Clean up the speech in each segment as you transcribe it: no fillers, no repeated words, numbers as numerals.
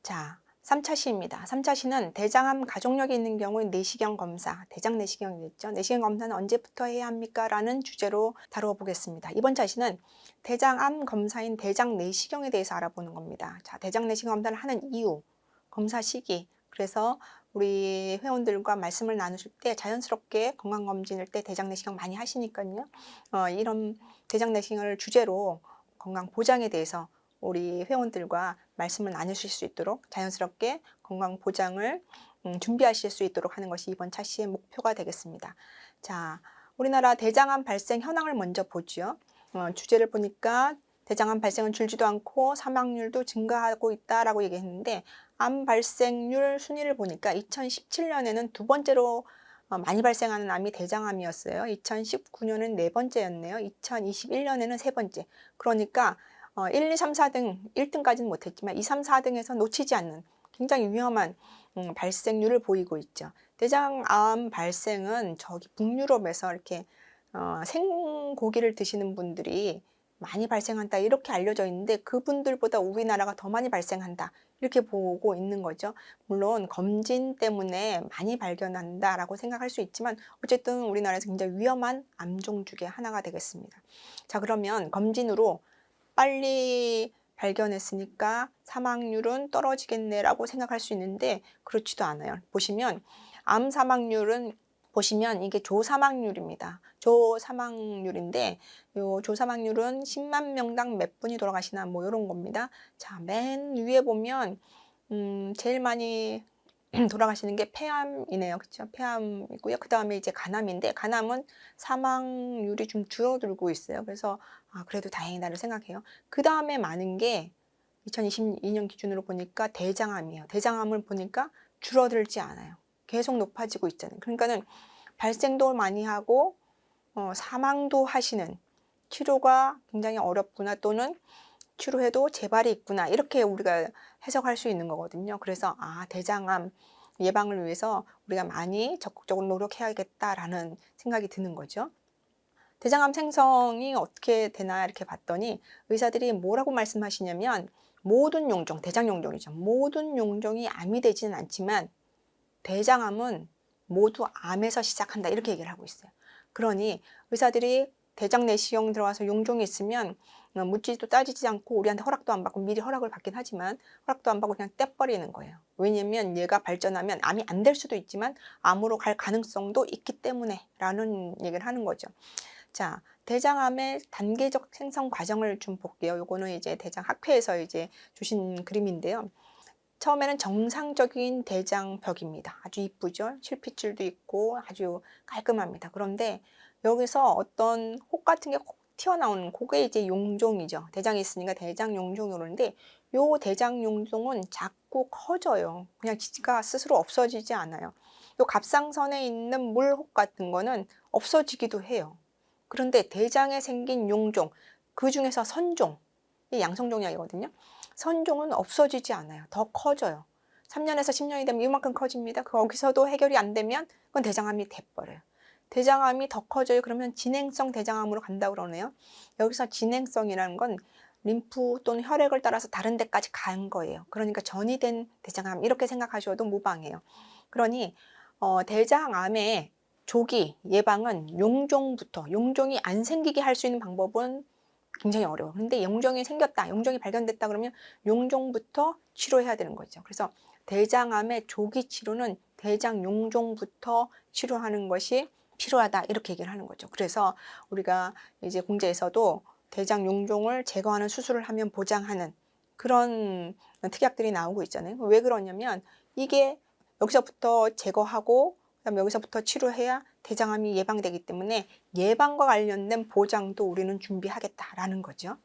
자, 3차 시입니다. 3차 시는 대장암 가족력이 있는 경우 내시경 검사, 대장 내시경이겠죠. 내시경 검사는 언제부터 해야 합니까? 라는 주제로 다루어 보겠습니다. 이번 차시는 대장암 검사인 대장 내시경에 대해서 알아보는 겁니다. 자, 대장 내시경 검사를 하는 이유, 검사 시기, 그래서 우리 회원들과 말씀을 나누실 때 자연스럽게 건강검진일 때 대장 내시경 많이 하시니까요. 이런 대장 내시경을 주제로 건강 보장에 대해서 우리 회원들과 말씀을 나누실 수 있도록 자연스럽게 건강 보장을 준비하실 수 있도록 하는 것이 이번 차시의 목표가 되겠습니다. 자, 우리나라 대장암 발생 현황을 먼저 보죠. 주제를 보니까 대장암 발생은 줄지도 않고 사망률도 증가하고 있다라고 얘기했는데 암 발생률 순위를 보니까 2017년에는 두 번째로 많이 발생하는 암이 대장암이었어요. 2019년은 네 번째였네요. 2021년에는 세 번째. 그러니까 1, 2, 3, 4등, 1등까지는 못했지만 2, 3, 4등에서 놓치지 않는 굉장히 위험한 발생률을 보이고 있죠. 대장암 발생은 저기 북유럽에서 이렇게 생고기를 드시는 분들이 많이 발생한다 이렇게 알려져 있는데 그분들보다 우리나라가 더 많이 발생한다 이렇게 보고 있는 거죠. 물론 검진 때문에 많이 발견한다라고 생각할 수 있지만 어쨌든 우리나라에서 굉장히 위험한 암종 중에 하나가 되겠습니다. 자, 그러면 검진으로 빨리 발견했으니까 사망률은 떨어지겠네라고 생각할 수 있는데 그렇지도 않아요. 보시면 암 사망률은 보시면 이게 조사망률입니다. 조사망률인데 요 조사망률은 10만 명당 몇 분이 돌아가시나 뭐 이런 겁니다. 자, 맨 위에 보면 제일 많이 돌아가시는 게 폐암이네요. 그렇죠? 폐암이고요. 그 다음에 이제 간암인데 간암은 사망률이 좀 줄어들고 있어요. 그래서 그래도 다행이다를 생각해요. 그 다음에 많은 게 2022년 기준으로 보니까 대장암이에요. 대장암을 보니까 줄어들지 않아요. 계속 높아지고 있잖아요. 그러니까는 발생도 많이 하고 사망도 하시는 치료가 굉장히 어렵구나 또는 치료해도 재발이 있구나 이렇게 우리가 해석할 수 있는 거거든요. 그래서 대장암 예방을 위해서 우리가 많이 적극적으로 노력해야겠다라는 생각이 드는 거죠. 대장암 생성이 어떻게 되나 이렇게 봤더니 의사들이 뭐라고 말씀하시냐면 모든 용종, 대장 용종이죠. 모든 용종이 암이 되지는 않지만 대장암은 모두 암에서 시작한다 이렇게 얘기를 하고 있어요. 그러니 의사들이 대장 내시경 들어가서 용종이 있으면 묻지도 따지지 않고 우리한테 허락도 안 받고 미리 허락을 받긴 하지만 허락도 안 받고 그냥 떼버리는 거예요. 왜냐면 얘가 발전하면 암이 안 될 수도 있지만 암으로 갈 가능성도 있기 때문에 라는 얘기를 하는 거죠. 자, 대장암의 단계적 생성 과정을 좀 볼게요. 요거는 이제 대장학회에서 이제 주신 그림인데요. 처음에는 정상적인 대장벽입니다. 아주 이쁘죠? 실핏줄도 있고 아주 깔끔합니다. 그런데 여기서 어떤 혹 같은 게 콕 튀어나오는 그게 이제 용종이죠. 대장이 있으니까 대장 용종이 오는데 요 대장 용종은 자꾸 커져요. 그냥 지가 스스로 없어지지 않아요. 요 갑상선에 있는 물혹 같은 거는 없어지기도 해요. 그런데 대장에 생긴 용종, 그 중에서 선종, 이 양성종약이거든요. 선종은 없어지지 않아요. 더 커져요. 3년에서 10년이 되면 이만큼 커집니다. 거기서도 해결이 안 되면 그건 대장암이 돼버려요. 대장암이 더 커져요. 그러면 진행성 대장암으로 간다고 그러네요. 여기서 진행성이라는 건 림프 또는 혈액을 따라서 다른 데까지 간 거예요. 그러니까 전이 된 대장암 이렇게 생각하셔도 무방해요. 그러니 대장암의 조기 예방은 용종부터, 용종이 안 생기게 할 수 있는 방법은 굉장히 어려워요. 근데 용종이 생겼다, 용종이 발견됐다 그러면 용종부터 치료해야 되는 거죠. 그래서 대장암의 조기 치료는 대장 용종부터 치료하는 것이 필요하다 이렇게 얘기를 하는 거죠. 그래서 우리가 이제 공제에서도 대장 용종을 제거하는 수술을 하면 보장하는 그런 특약들이 나오고 있잖아요. 왜 그러냐면 이게 여기서부터 제거하고 그다음에 여기서부터 치료해야 대장암이 예방되기 때문에 예방과 관련된 보장도 우리는 준비하겠다라는 거죠.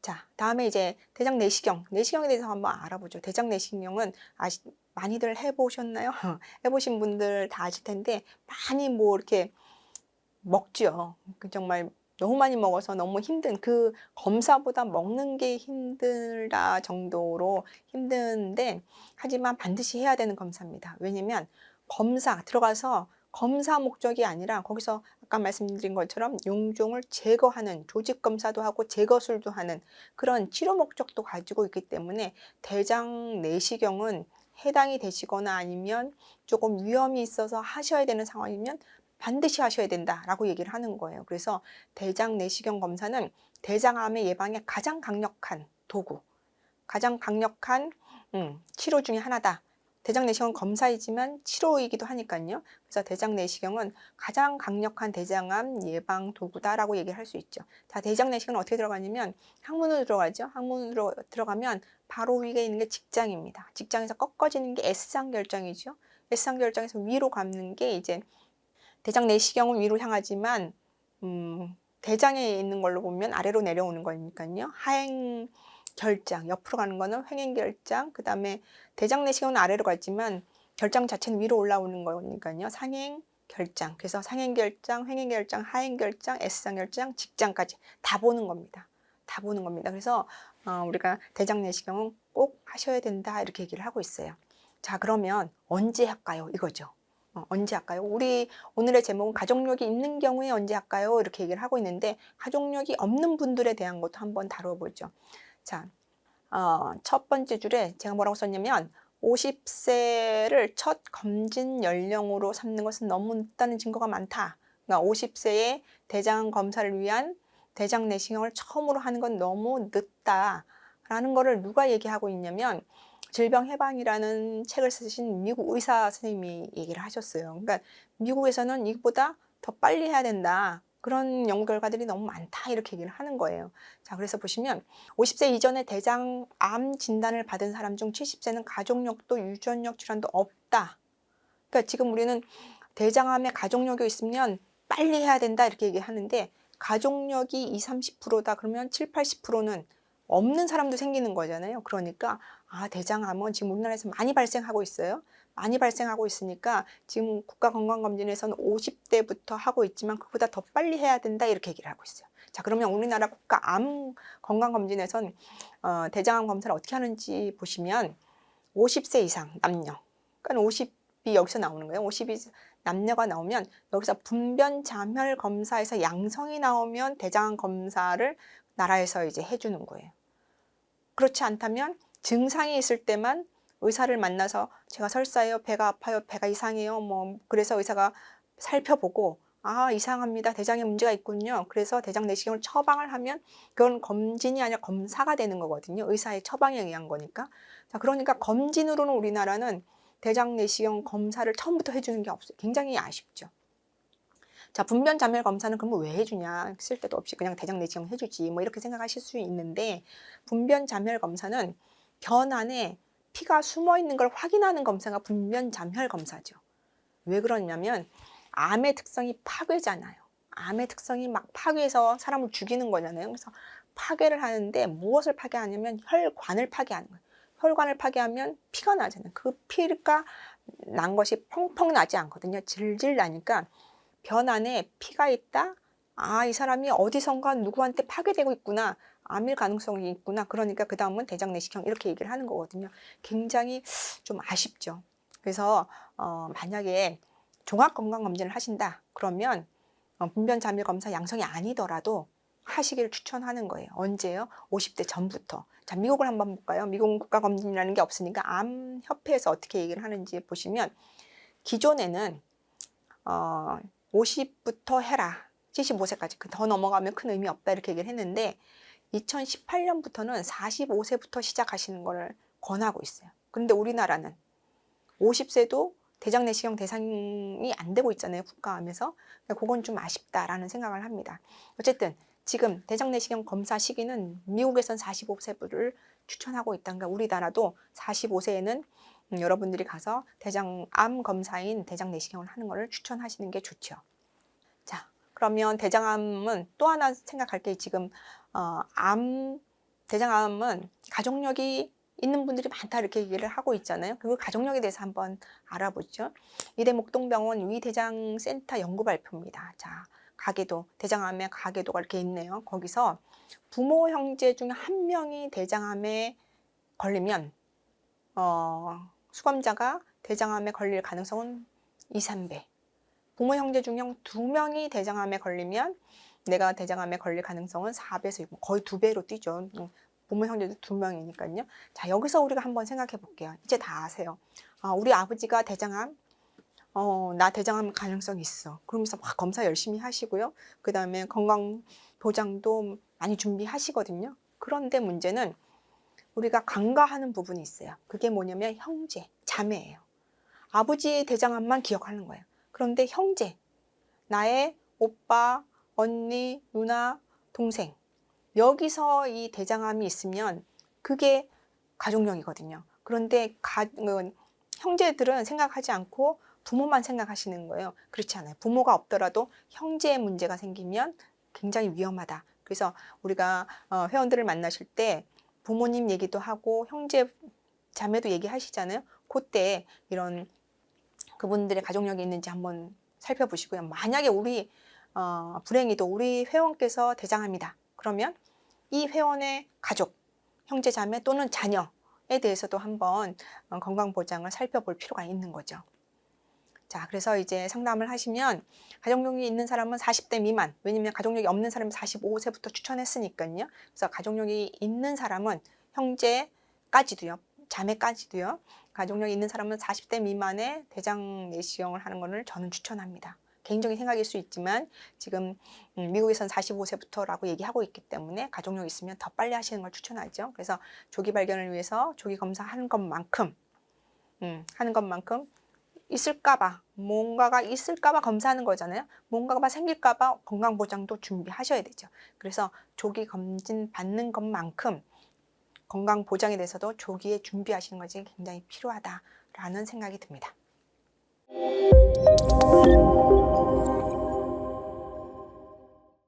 자, 다음에 이제 대장 내시경, 내시경에 대해서 한번 알아보죠. 대장 내시경은 많이들 해보셨나요? 해보신 분들 다 아실 텐데 많이 뭐 이렇게 먹죠. 정말 너무 많이 먹어서 너무 힘든 그 검사보다 먹는 게 힘들다 정도로 힘든데 하지만 반드시 해야 되는 검사입니다. 왜냐면 검사 들어가서 검사 목적이 아니라 거기서 아까 말씀드린 것처럼 용종을 제거하는 조직 검사도 하고 제거술도 하는 그런 치료 목적도 가지고 있기 때문에 대장 내시경은 해당이 되시거나 아니면 조금 위험이 있어서 하셔야 되는 상황이면 반드시 하셔야 된다라고 얘기를 하는 거예요. 그래서 대장 내시경 검사는 대장암의 예방에 가장 강력한 도구, 가장 강력한 치료 중에 하나다. 대장 내시경 검사이지만 치료이기도 하니까요. 그래서 대장 내시경은 가장 강력한 대장암 예방 도구다라고 얘기를 할 수 있죠. 자, 대장 내시경은 어떻게 들어가냐면 항문으로 들어가죠. 항문으로 들어가면 바로 위에 있는 게 직장입니다. 직장에서 꺾어지는 게 S상 결장이죠. S상 결장에서 위로 감는 게 이제 대장 내시경은 위로 향하지만 대장에 있는 걸로 보면 아래로 내려오는 거니까요. 하행 결장, 옆으로 가는 거는 횡행 결장, 그 다음에 대장 내시경은 아래로 가지만 결장 자체는 위로 올라오는 거니까요. 상행 결장. 그래서 상행 결장, 횡행 결장, 하행 결장, S상 결장, 직장까지 다 보는 겁니다. 다 보는 겁니다. 그래서 우리가 대장 내시경은 꼭 하셔야 된다 이렇게 얘기를 하고 있어요. 자, 그러면 언제 할까요? 이거죠. 언제 할까요? 우리 오늘의 제목은 가족력이 있는 경우에 언제 할까요? 이렇게 얘기를 하고 있는데 가족력이 없는 분들에 대한 것도 한번 다뤄보죠. 자, 첫 번째 줄에 제가 뭐라고 썼냐면 50세를 첫 검진 연령으로 삼는 것은 너무 늦다는 증거가 많다. 그러니까 50세에 대장 검사를 위한 대장 내시경을 처음으로 하는 건 너무 늦다라는 거를 누가 얘기하고 있냐면 질병해방이라는 책을 쓰신 미국 의사 선생님이 얘기를 하셨어요. 그러니까 미국에서는 이것보다 더 빨리 해야 된다. 그런 연구 결과들이 너무 많다. 이렇게 얘기를 하는 거예요. 자, 그래서 보시면 50세 이전에 대장암 진단을 받은 사람 중 70세는 가족력도 유전력 질환도 없다. 그러니까 지금 우리는 대장암에 가족력이 있으면 빨리 해야 된다. 이렇게 얘기하는데 가족력이 20, 30%다. 그러면 7, 80%는 없는 사람도 생기는 거잖아요. 그러니까 대장암은 지금 우리나라에서 많이 발생하고 있어요. 많이 발생하고 있으니까 지금 국가건강검진에서는 50대부터 하고 있지만 그보다 더 빨리 해야 된다 이렇게 얘기를 하고 있어요. 자, 그러면 우리나라 국가암 건강검진에서는 대장암 검사를 어떻게 하는지 보시면 50세 이상 남녀, 그러니까 50이 여기서 나오는 거예요. 50이 남녀가 나오면 여기서 분변 잠혈 검사에서 양성이 나오면 대장암 검사를 나라에서 이제 해주는 거예요. 그렇지 않다면 증상이 있을 때만 의사를 만나서 제가 설사예요, 배가 아파요, 배가 이상해요, 뭐 그래서 의사가 살펴보고 이상합니다, 대장에 문제가 있군요. 그래서 대장 내시경을 처방을 하면 그건 검진이 아니라 검사가 되는 거거든요. 의사의 처방에 의한 거니까. 자, 그러니까 검진으로는 우리나라는 대장 내시경 검사를 처음부터 해주는 게 없어요. 굉장히 아쉽죠. 자, 분변 잠열 검사는 그럼 왜 해주냐? 쓸데도 없이 그냥 대장 내시경 해주지. 뭐 이렇게 생각하실 수 있는데 분변 잠열 검사는 변 안에 피가 숨어 있는 걸 확인하는 검사가 분변 잠열 검사죠. 왜 그러냐면 암의 특성이 파괴잖아요. 암의 특성이 막 파괴해서 사람을 죽이는 거잖아요. 그래서 파괴를 하는데 무엇을 파괴하냐면 혈관을 파괴하는 거예요. 혈관을 파괴하면 피가 나잖아요. 그 피가 난 것이 펑펑 나지 않거든요. 질질 나니까 변 안에 피가 있다. 이 사람이 어디선가 누구한테 파괴되고 있구나. 암일 가능성이 있구나. 그러니까 그 다음은 대장 내시경 이렇게 얘기를 하는 거거든요. 굉장히 좀 아쉽죠. 그래서 만약에 종합건강검진을 하신다. 그러면 분변 잠일 검사 양성이 아니더라도 하시기를 추천하는 거예요. 언제요? 50대 전부터. 자, 미국을 한번 볼까요? 미국은 국가검진이라는 게 없으니까 암협회에서 어떻게 얘기를 하는지 보시면 기존에는 50부터 해라. 75세까지. 더 넘어가면 큰 의미 없다. 이렇게 얘기를 했는데 2018년부터는 45세부터 시작하시는 걸 권하고 있어요. 그런데 우리나라는 50세도 대장 내시경 대상이 안 되고 있잖아요. 국가암에서. 그건 좀 아쉽다라는 생각을 합니다. 어쨌든 지금 대장 내시경 검사 시기는 미국에선 45세를 추천하고 있다는 우리나라도 45세에는 여러분들이 가서 대장암 검사인 대장 내시경을 하는 것을 추천하시는 게 좋죠. 자, 그러면 대장암은 또 하나 생각할 게 지금 대장암은 가족력이 있는 분들이 많다 이렇게 얘기를 하고 있잖아요. 그 가족력에 대해서 한번 알아보죠. 이대 목동병원 위대장센터 연구 발표입니다. 자, 가계도, 대장암의 가계도가 이렇게 있네요. 거기서 부모 형제 중 한 명이 대장암에 걸리면 수검자가 대장암에 걸릴 가능성은 2, 3배. 부모 형제 중 2명이 대장암에 걸리면 내가 대장암에 걸릴 가능성은 4배에서 거의 2배로 뛰죠. 부모 형제도 2명이니까요. 자, 여기서 우리가 한번 생각해 볼게요. 이제 다 아세요. 우리 아버지가 대장암, 나 대장암 가능성 있어. 그러면서 막 검사 열심히 하시고요. 그 다음에 건강보장도 많이 준비하시거든요. 그런데 문제는 우리가 간과하는 부분이 있어요. 그게 뭐냐면 형제, 자매예요. 아버지의 대장암만 기억하는 거예요. 그런데 형제, 나의 오빠, 언니, 누나, 동생, 여기서 이 대장암이 있으면 그게 가족력이거든요. 그런데 형제들은 생각하지 않고 부모만 생각하시는 거예요. 그렇지 않아요. 부모가 없더라도 형제의 문제가 생기면 굉장히 위험하다. 그래서 우리가 회원들을 만나실 때 부모님 얘기도 하고 형제, 자매도 얘기하시잖아요. 그때 이런 그분들의 가족력이 있는지 한번 살펴보시고요. 만약에 우리 불행히도 우리 회원께서 대장암이다. 그러면 이 회원의 가족, 형제, 자매 또는 자녀에 대해서도 한번 건강보장을 살펴볼 필요가 있는 거죠. 자, 그래서 이제 상담을 하시면 가족력이 있는 사람은 40대 미만, 왜냐면 가족력이 없는 사람은 45세부터 추천했으니까요. 그래서 가족력이 있는 사람은 형제까지도요, 자매까지도요, 가족력이 있는 사람은 40대 미만의 대장 내시경을 하는 것을 저는 추천합니다. 개인적인 생각일 수 있지만 지금 미국에서는 45세부터라고 얘기하고 있기 때문에 가족력 있으면 더 빨리 하시는 걸 추천하죠. 그래서 조기 발견을 위해서 조기 검사하는 것만큼 있을까봐, 뭔가가 있을까봐 검사하는 거잖아요. 뭔가가 생길까봐 건강보장도 준비하셔야 되죠. 그래서 조기 검진 받는 것만큼 건강보장에 대해서도 조기에 준비하시는 것이 굉장히 필요하다라는 생각이 듭니다.